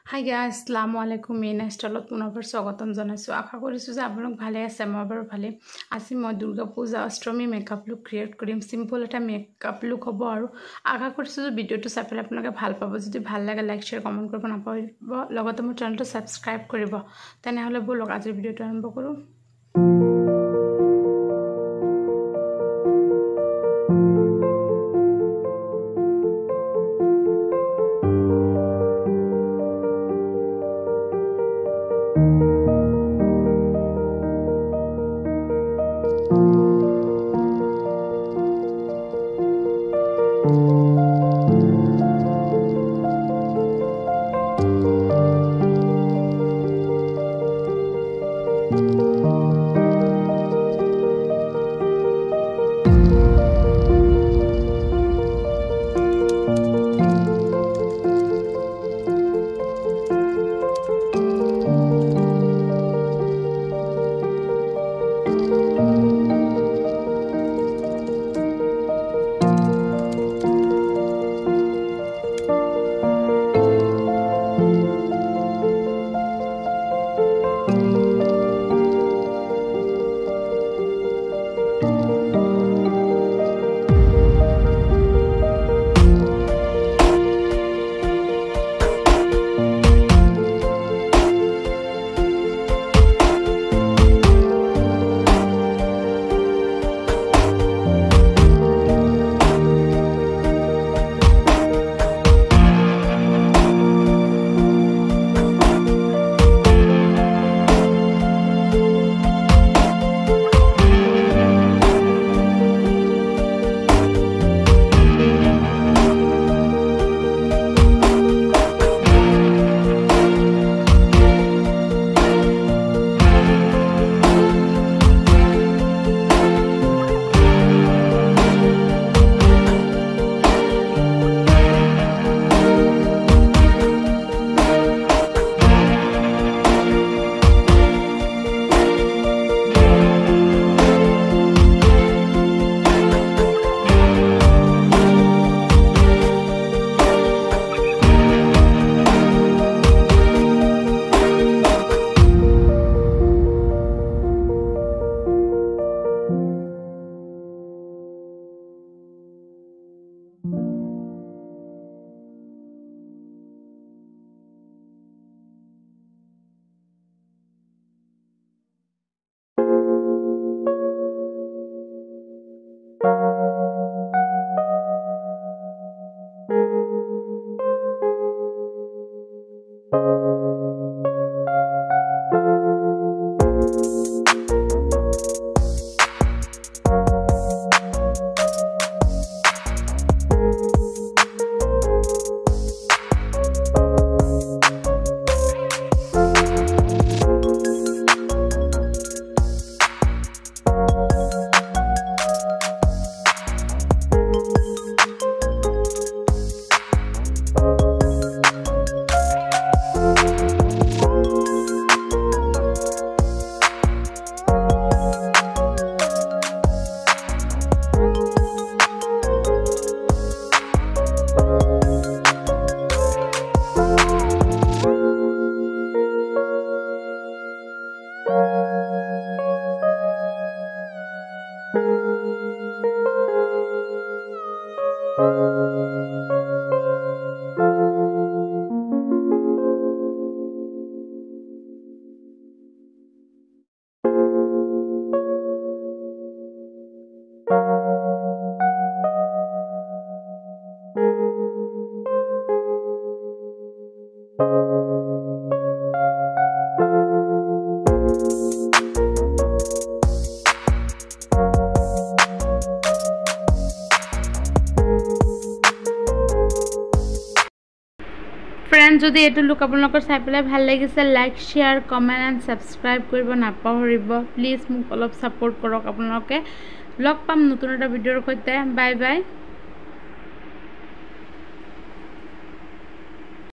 hi guys আসসালামু আলাইকুম main ষ্টাইলত পুনৰ স্বাগতম জনাইছোঁ আশা কৰিছোঁ যে আপোনালোক ভালে আছে মই বাৰু ভালে আজি মই দুৰ্গা পূজা অষ্টমী মেকআপ লুক ক্ৰিয়েট কৰিম সিম্পল এটা মেকআপ লুক হ'ব আৰু আশা কৰিছোঁ যে ভিডিঅ'টো চাই পেলাই আপোনালোকে ভাল পাব যদি ভাল লাগে লাইক শ্বেয়াৰ কমেণ্ট কৰিব নাপাহৰিব লগতে মোৰ চেনেলটো ছাবস্ক্ৰাইব কৰিব তেনেহ'লে বলক আজিৰ ভিডিঅ'টো আৰম্ভ কৰোঁ ফ্ৰেন্ড যদি এটো লুক আপোনালোকৰ চাই পেলাই ভাল লাগিছে like share comment and subscribe কৰিব নাপাহৰিব প্লিজ মোক অলপ সাপোৰ্ট কৰক আপোনালোকে লগ পাম নতুন এটা ভিডিঅ'ৰ সৈতে বাই বাই